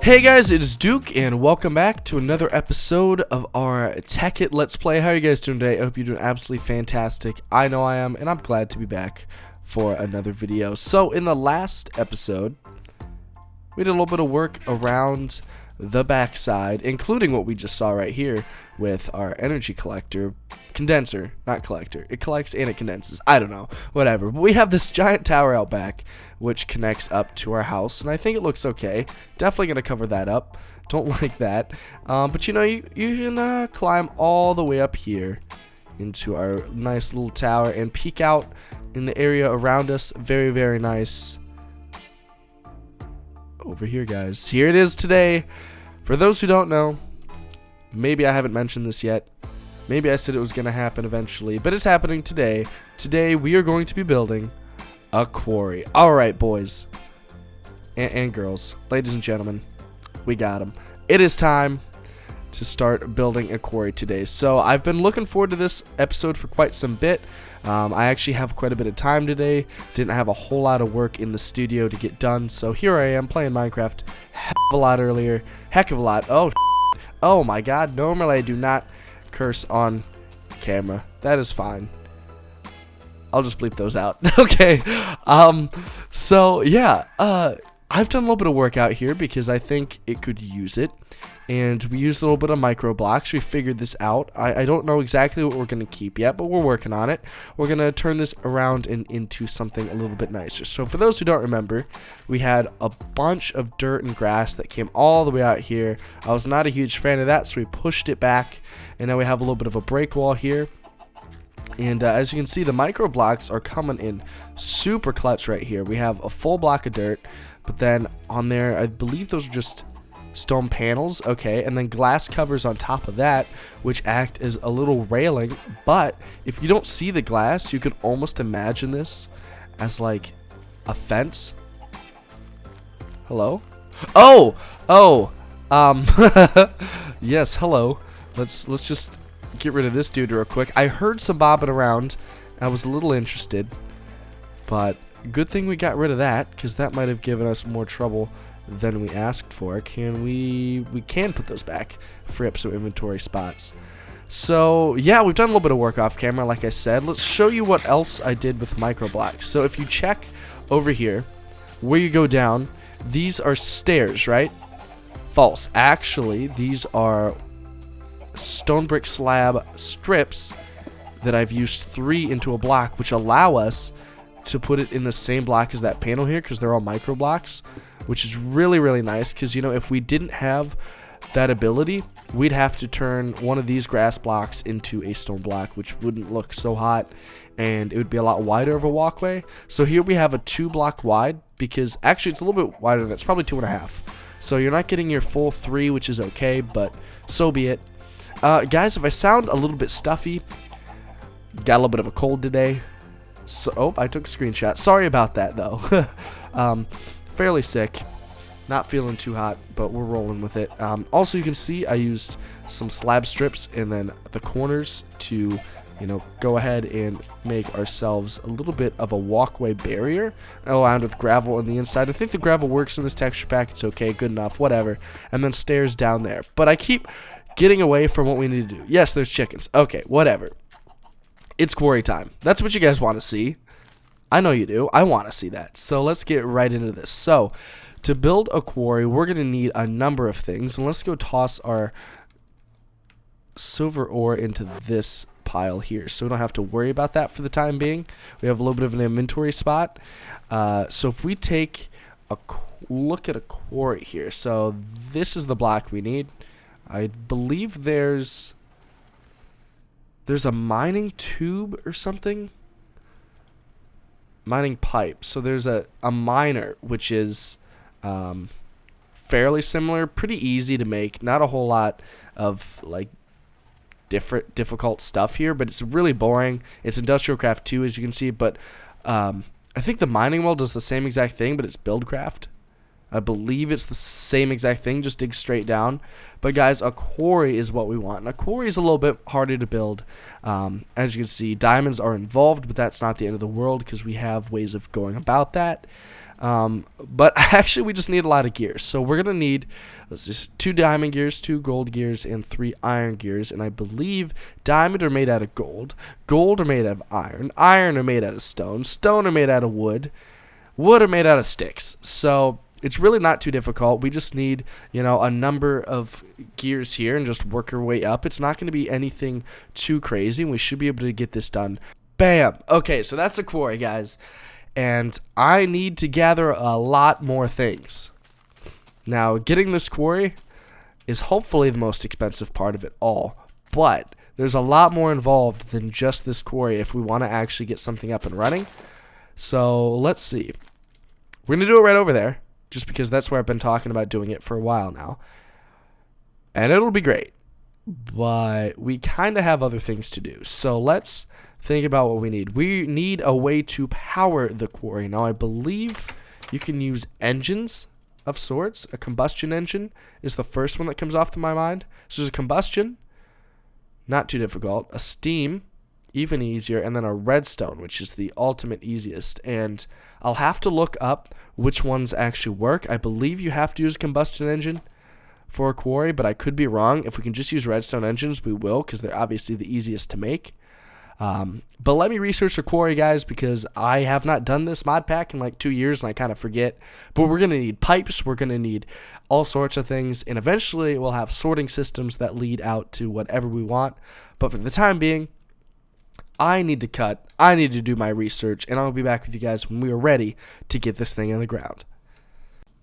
Hey guys, it is Duke, and welcome back to another episode of our Tekkit Let's Play. How are you guys doing today? I hope you're doing absolutely fantastic. I know I am, and I'm glad to be back for another video. So, in the last episode, we did a little bit of work around the backside, including what we just saw right here with our energy collector. Condenser, not collector. It collects and it condenses. I don't know. Whatever. But we have this giant tower out back, which connects up to our house, and I think it looks okay. Definitely going to cover that up. Don't like that. But you know, you can climb all the way up here into our nice little tower and peek out in the area around us. Very, very nice. Over here, guys. Here it is today. For those who don't know, maybe I haven't mentioned this yet. Maybe I said it was going to happen eventually, but it's happening today. Today, we are going to be building a quarry. Alright, boys and girls, ladies and gentlemen, we got them. It is time to start building a quarry today. So, I've been looking forward to this episode for quite some bit. I actually have quite a bit of time today. Didn't have a whole lot of work in the studio to get done, so here I am playing Minecraft. Heck of a lot earlier. Heck of a lot. Oh my god, normally I do not curse on camera. That is fine. I'll just bleep those out. Okay. So yeah, I've done a little bit of work out here because I think it could use it. And we used a little bit of micro blocks. We figured this out. I don't know exactly what we're going to keep yet, but we're working on it. We're going to turn this around and into something a little bit nicer. So for those who don't remember, we had a bunch of dirt and grass that came all the way out here. I was not a huge fan of that, so we pushed it back. And now we have a little bit of a break wall here. And as you can see, the micro blocks are coming in super clutch right here. We have a full block of dirt, but then on there, I believe those are just stone panels, okay, and then glass covers on top of that, which act as a little railing. But if you don't see the glass, you could almost imagine this as like a fence. Hello? Yes, hello. Let's just get rid of this dude real quick. I heard some bobbing around. I was a little interested, but good thing we got rid of that, because that might have given us more trouble than we asked for. We can put those back, free up some inventory spots. So yeah, we've done a little bit of work off camera, like I said. Let's show you what else I did with micro blocks. So if you check over here where you go down, these are stairs, right? False. Actually, these are stone brick slab strips that I've used 3 into a block, which allow us to put it in the same block as that panel here, because they're all micro blocks, which is really, really nice. Because, you know, if we didn't have that ability, we'd have to turn one of these grass blocks into a stone block, which wouldn't look so hot, and it would be a lot wider of a walkway. So here we have a 2 block wide, because actually it's a little bit wider than that. It's probably 2.5. So you're not getting your full 3, which is okay, but so be it. Guys, if I sound a little bit stuffy, got a little bit of a cold today. So, I took a screenshot. Sorry about that, though. Fairly sick. Not feeling too hot, but we're rolling with it. Also, you can see I used some slab strips and then the corners to, you know, go ahead and make ourselves a little bit of a walkway barrier around with gravel on the inside. I think the gravel works in this texture pack. It's okay, good enough, whatever. And then stairs down there. But I keep getting away from what we need to do. Yes, there's chickens. Okay, whatever. It's quarry time. That's what you guys want to see. I know you do. I want to see that. So let's get right into this. So to build a quarry, we're going to need a number of things. And let's go toss our silver ore into this pile here, so we don't have to worry about that for the time being. We have a little bit of an inventory spot. So if we take a look at a quarry here, so this is the block we need. I believe there's a mining tube or something. Mining pipe. So there's a miner, which is fairly similar, pretty easy to make. Not a whole lot of like difficult stuff here, but it's really boring. It's Industrial Craft 2, as you can see, but I think the mining well does the same exact thing, but it's BuildCraft. I believe it's the same exact thing, just dig straight down. But guys, a quarry is what we want. And a quarry is a little bit harder to build. As you can see, diamonds are involved, but that's not the end of the world because we have ways of going about that. But actually, we just need a lot of gears. So we're going to need, let's see, 2 diamond gears, 2 gold gears, and 3 iron gears. And I believe diamond are made out of gold. Gold are made out of iron. Iron are made out of stone. Stone are made out of wood. Wood are made out of sticks. So it's really not too difficult. We just need, a number of gears here and just work our way up. It's not going to be anything too crazy. We should be able to get this done. Bam. Okay, so that's a quarry, guys. And I need to gather a lot more things. Now, getting this quarry is hopefully the most expensive part of it all. But there's a lot more involved than just this quarry if we want to actually get something up and running. So let's see. We're going to do it right over there, just because that's where I've been talking about doing it for a while now. And it'll be great. But we kind of have other things to do. So let's think about what we need. We need a way to power the quarry. Now, I believe you can use engines of sorts. A combustion engine is the first one that comes off to my mind. So there's a combustion, not too difficult. A steam, even easier. And then a redstone, which is the ultimate easiest. And I'll have to look up which ones actually work. I believe you have to use a combustion engine for a quarry, but I could be wrong. If we can just use redstone engines, we will, because they're obviously the easiest to make. But let me research the quarry, guys, because I have not done this mod pack in like 2 years and I kind of forget. But we're going to need pipes, we're going to need all sorts of things, and eventually we'll have sorting systems that lead out to whatever we want. But for the time being, I need to cut, I need to do my research, and I'll be back with you guys when we are ready to get this thing in the ground.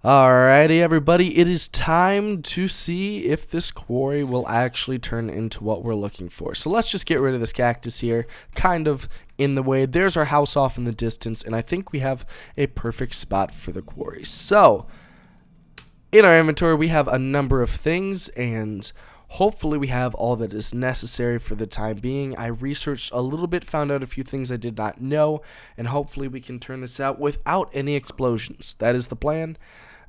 Alrighty, everybody, it is time to see if this quarry will actually turn into what we're looking for. So let's just get rid of this cactus here, kind of in the way. There's our house off in the distance, and I think we have a perfect spot for the quarry. So, in our inventory, we have a number of things, and hopefully we have all that is necessary for the time being. I researched a little bit, found out a few things I did not know, and hopefully we can turn this out without any explosions. That is the plan.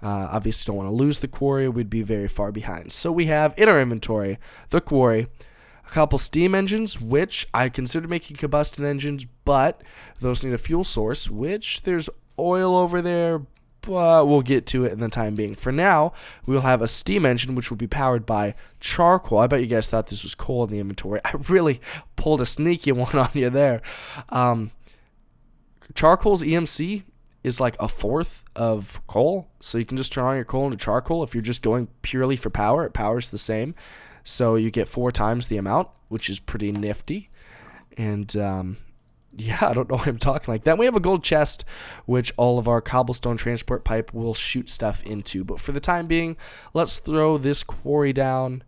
Obviously don't want to lose the quarry, we'd be very far behind. So we have in our inventory the quarry, a couple steam engines, which I consider making combustion engines, but those need a fuel source, which there's oil over there, but we'll get to it in the time being. For now, we'll have a steam engine, which will be powered by charcoal. I bet you guys thought this was coal in the inventory. I really pulled a sneaky one on you there. Charcoal's EMC is like a fourth of coal, so you can just turn on your coal into charcoal. If you're just going purely for power, it powers the same, so you get 4 times the amount, which is pretty nifty. And yeah, I don't know why I'm talking like that. We have a gold chest, which all of our cobblestone transport pipe will shoot stuff into. But for the time being, let's throw this quarry down.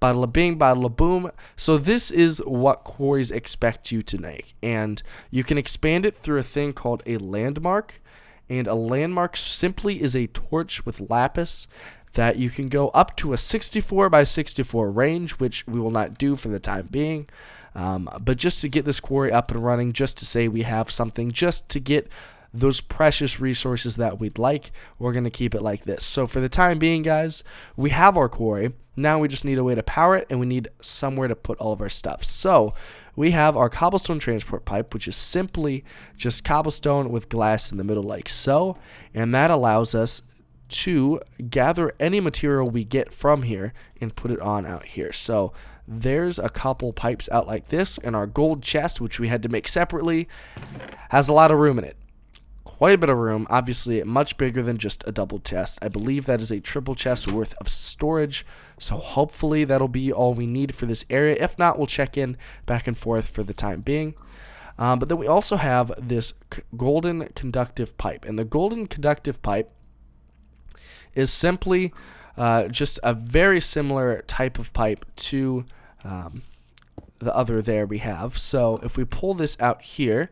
Bada bing, bada boom. So this is what quarries expect you to make. And you can expand it through a thing called a landmark. And a landmark simply is a torch with lapis that you can go up to a 64 by 64 range, which we will not do for the time being. But just to get this quarry up and running, just to say we have something, just to get those precious resources that we'd like, we're going to keep it like this. So for the time being, guys, we have our quarry. Now we just need a way to power it, and we need somewhere to put all of our stuff. So we have our cobblestone transport pipe, which is simply just cobblestone with glass in the middle like so, and that allows us to gather any material we get from here and put it on out here. So there's a couple pipes out like this, and our gold chest, which we had to make separately, has a lot of room in it. Quite a bit of room, obviously much bigger than just a double chest. I believe that is a triple chest worth of storage, so hopefully that'll be all we need for this area. If not, we'll check in back and forth for the time being. But then we also have this golden conductive pipe, and the golden conductive pipe is simply just a very similar type of pipe to the other there we have. So if we pull this out here,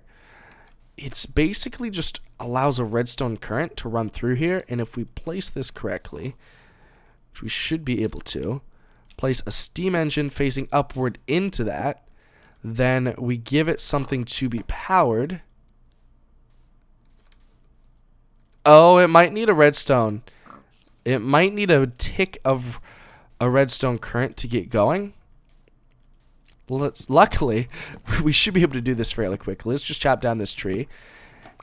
it's basically just allows a redstone current to run through here, and if we place this correctly, which we should be able to, place a steam engine facing upward into that, then we give it something to be powered. Oh, it might need a redstone. It might need a tick of a redstone current to get going. Luckily, we should be able to do this fairly quickly. Let's just chop down this tree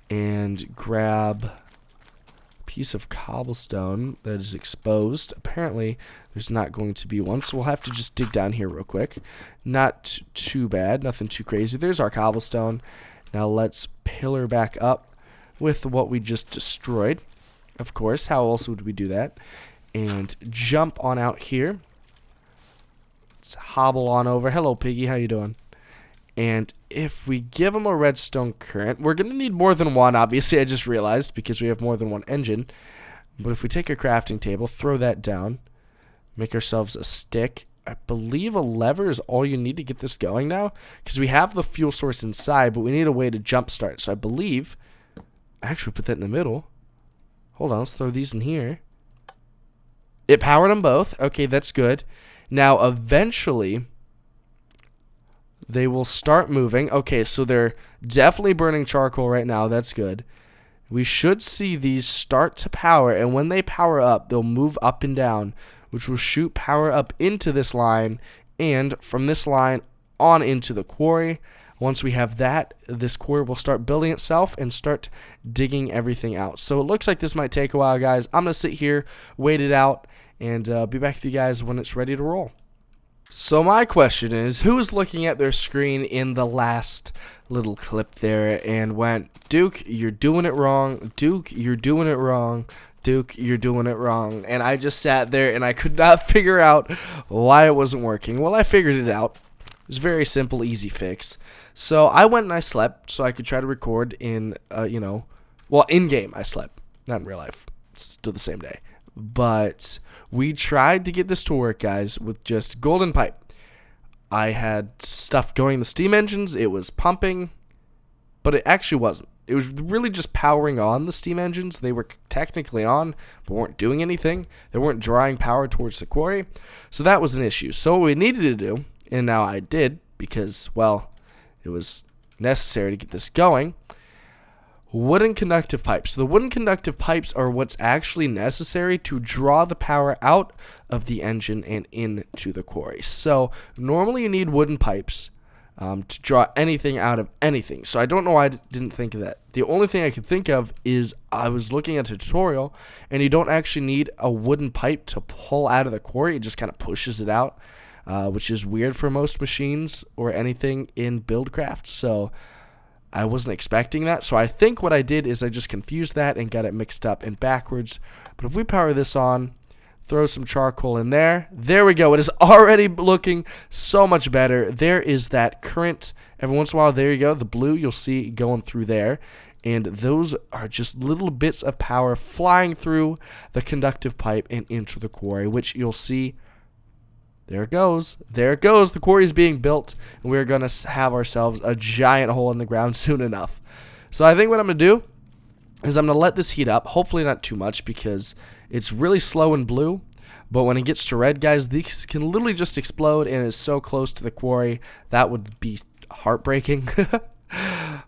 and grab a piece of cobblestone that is exposed. Apparently, there's not going to be one, so we'll have to just dig down here real quick. Not too bad, nothing too crazy. There's our cobblestone. Now let's pillar back up with what we just destroyed. Of course, how else would we do that? And jump on out here. Let's hobble on over. Hello, Piggy. How you doing? And if we give them a redstone current, we're going to need more than one, obviously, I just realized, because we have more than one engine. But if we take a crafting table, throw that down, make ourselves a stick. I believe a lever is all you need to get this going now, because we have the fuel source inside, but we need a way to jumpstart. So I believe, actually put that in the middle. Hold on, let's throw these in here. It powered them both. Okay, that's good. Now, eventually, they will start moving. Okay, so they're definitely burning charcoal right now. That's good. We should see these start to power, and when they power up, they'll move up and down, which will shoot power up into this line, and from this line on into the quarry. Once we have that, this quarry will start building itself and start digging everything out. So it looks like this might take a while, guys. I'm going to sit here, wait it out, and be back with you guys when it's ready to roll. So my question is, who was looking at their screen in the last little clip there and went, Duke, you're doing it wrong. Duke, you're doing it wrong. Duke, you're doing it wrong. And I just sat there and I could not figure out why it wasn't working. Well, I figured it out. It was a very simple, easy fix. So I went and I slept so I could try to record in, in-game I slept. Not in real life. It's still the same day. But we tried to get this to work, guys, with just golden pipe. I had stuff going in the steam engines. It was pumping, but it actually wasn't. It was really just powering on the steam engines. They were technically on, but weren't doing anything. They weren't drawing power towards the quarry. So that was an issue. So what we needed to do, and now I did, because, well, it was necessary to get this going, wooden conductive pipes. So the wooden conductive pipes are what's actually necessary to draw the power out of the engine and into the quarry. So normally you need wooden pipes to draw anything out of anything. So I don't know why I didn't think of that. The only thing I could think of is I was looking at a tutorial, and you don't actually need a wooden pipe to pull out of the quarry. It just kind of pushes it out, which is weird for most machines or anything in BuildCraft. So I wasn't expecting that, so I think what I did is I just confused that and got it mixed up and backwards. But if we power this on, throw some charcoal in there, there we go. It is already looking so much better. There is that current. Every once in a while, there you go. The blue you'll see going through there. And those are just little bits of power flying through the conductive pipe and into the quarry, which you'll see. There it goes. There it goes. The quarry is being built, and we're going to have ourselves a giant hole in the ground soon enough. So I think what I'm going to do is I'm going to let this heat up. Hopefully not too much, because it's really slow in blue. But when it gets to red, guys, these can literally just explode, and it's so close to the quarry. That would be heartbreaking.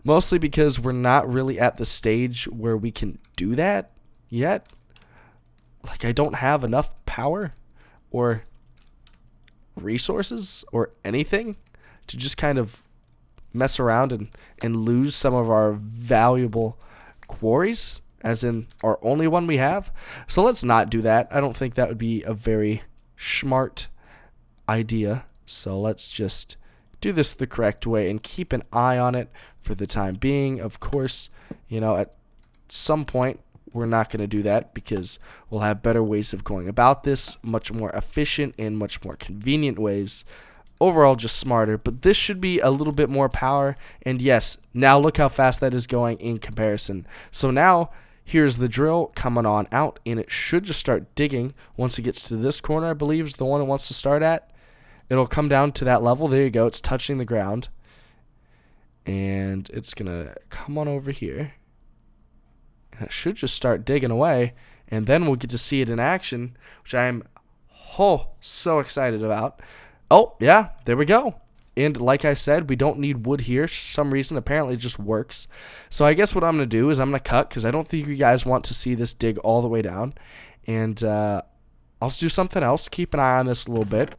Mostly because we're not really at the stage where we can do that yet. Like, I don't have enough power or resources or anything to just kind of mess around and lose some of our valuable quarries, as in our only one we have. So let's not do that. I don't think that would be a very smart idea. So let's just do this the correct way and keep an eye on it for the time being. Of course, at some point we're not going to do that, because we'll have better ways of going about this, much more efficient and much more convenient ways. Overall, just smarter, but this should be a little bit more power. And yes, now look how fast that is going in comparison. So now here's the drill coming on out, and it should just start digging once it gets to this corner. I believe is the one it wants to start at. It'll come down to that level. There you go. It's touching the ground, and it's gonna come on over here. And it should just start digging away, and then we'll get to see it in action, which I'm so excited about. Oh, yeah, there we go. And like I said, we don't need wood here. For some reason, apparently it just works. So I guess what I'm going to do is I'm going to cut, because I don't think you guys want to see this dig all the way down. And I'll just do something else. Keep an eye on this a little bit.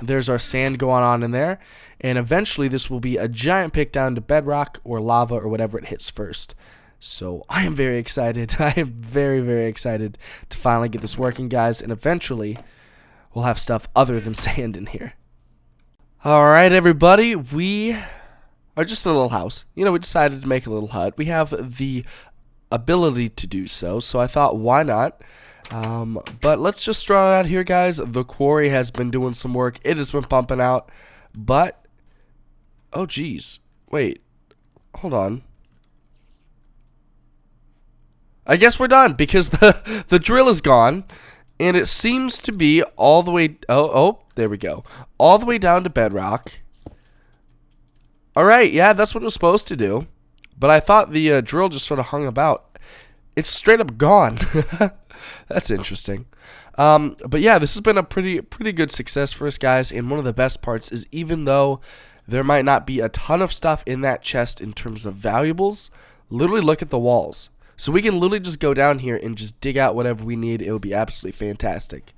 There's our sand going on in there. And eventually this will be a giant pick down to bedrock or lava or whatever it hits first. So I am very excited. I am very, very excited to finally get this working, guys. And eventually we'll have stuff other than sand in here. Alright, everybody, we are just a little house. You know, we decided to make a little hut. We have the ability to do so, so I thought, why not? But let's just throw it out here, guys. The quarry has been doing some work. It has been pumping out, but, oh, geez. Wait, hold on. I guess we're done, because the drill is gone. And it seems to be all the way, there we go. All the way down to bedrock. Alright, yeah, that's what it was supposed to do. But I thought the drill just sort of hung about. It's straight up gone. That's interesting. But yeah, this has been a pretty good success for us, guys. And one of the best parts is, even though there might not be a ton of stuff in that chest in terms of valuables, literally look at the walls. So we can literally just go down here and just dig out whatever we need. It will be absolutely fantastic.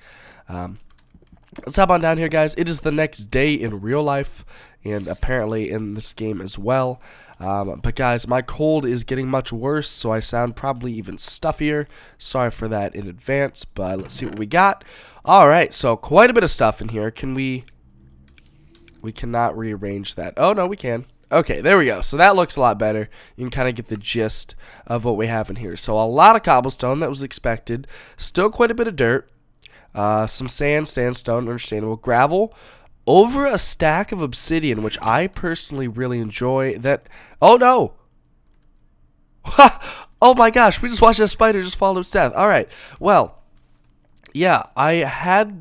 Let's hop on down here, guys. It is the next day in real life, and apparently in this game as well. But guys, my cold is getting much worse, so I sound probably even stuffier. Sorry for that in advance, but let's see what we got. Alright, so quite a bit of stuff in here. Can we cannot rearrange that. Oh, no, we can. Okay, there we go. So that looks a lot better. You can kind of get the gist of what we have in here. So a lot of cobblestone, that was expected. Still quite a bit of dirt. Some sand, sandstone, understandable. Gravel. Over a stack of obsidian, which I personally really enjoy. That. Oh, no. Oh, my gosh. We just watched a spider just fall to its death. All right. Well, yeah, I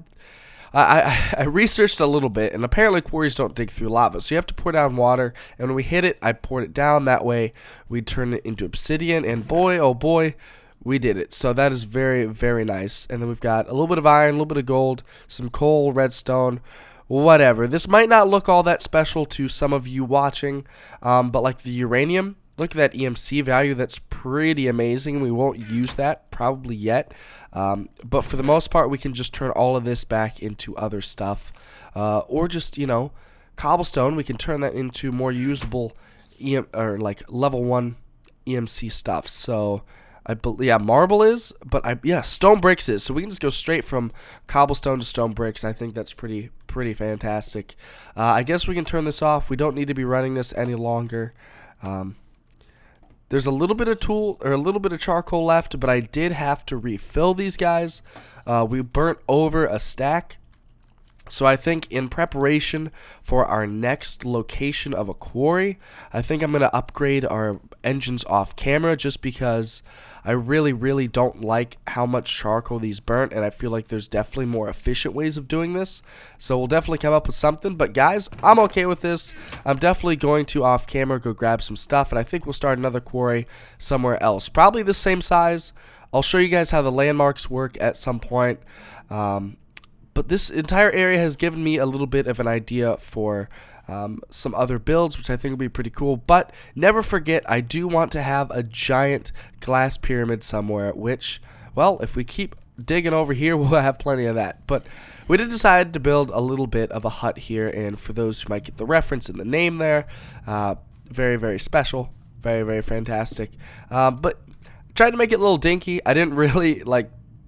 researched a little bit, and apparently quarries don't dig through lava, so you have to pour down water, and when we hit it, I poured it down. That way we turn it into obsidian, and boy, oh boy, we did it. So that is very, very nice. And then we've got a little bit of iron, a little bit of gold, some coal, redstone, whatever. This might not look all that special to some of you watching, but like the uranium, look at that EMC value. That's pretty amazing. We won't use that probably yet. But for the most part, we can just turn all of this back into other stuff. Or just, you know, cobblestone. We can turn that into more usable or like level 1 EMC stuff. So, yeah, marble is, but yeah, stone bricks is. So we can just go straight from cobblestone to stone bricks. I think that's pretty fantastic. I guess we can turn this off. We don't need to be running this any longer. There's a little bit of charcoal left, but I did have to refill these guys. We burnt over a stack. So I think in preparation for our next location of a quarry, I think I'm going to upgrade our engines off camera, just because I really don't like how much charcoal these burnt, and I feel like there's definitely more efficient ways of doing this. So we'll definitely come up with something. But guys, I'm okay with this. I'm definitely going to off camera go grab some stuff, and I think we'll start another quarry somewhere else. Probably the same size. I'll show you guys how the landmarks work at some point. But this entire area has given me a little bit of an idea for some other builds, which I think will be pretty cool. But never forget, I do want to have a giant glass pyramid somewhere, which, well, if we keep digging over here, we'll have plenty of that. But we did decide to build a little bit of a hut here, and for those who might get the reference in the name there, very special, very fantastic. But tried to make it a little dinky. I didn't really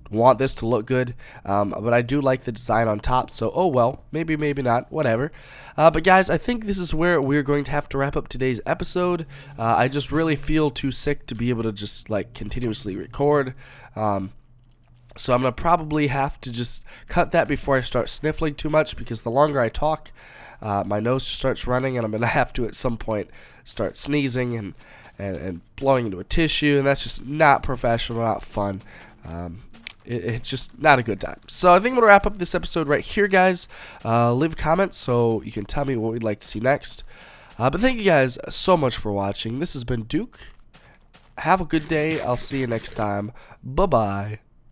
want this to look good, but I do like the design on top, so oh well, maybe not, whatever. But guys, I think this is where we're going to have to wrap up today's episode. I just really feel too sick to be able to just continuously record, so I'm gonna probably have to just cut that before I start sniffling too much, because the longer I talk, my nose just starts running, and I'm gonna have to at some point start sneezing and blowing into a tissue, and that's just not professional, not fun. It's just not a good time. So I think I'm going to wrap up this episode right here, guys. Leave a comment so you can tell me what we'd like to see next. But thank you guys so much for watching. This has been Duke. Have a good day. I'll see you next time. Bye-bye.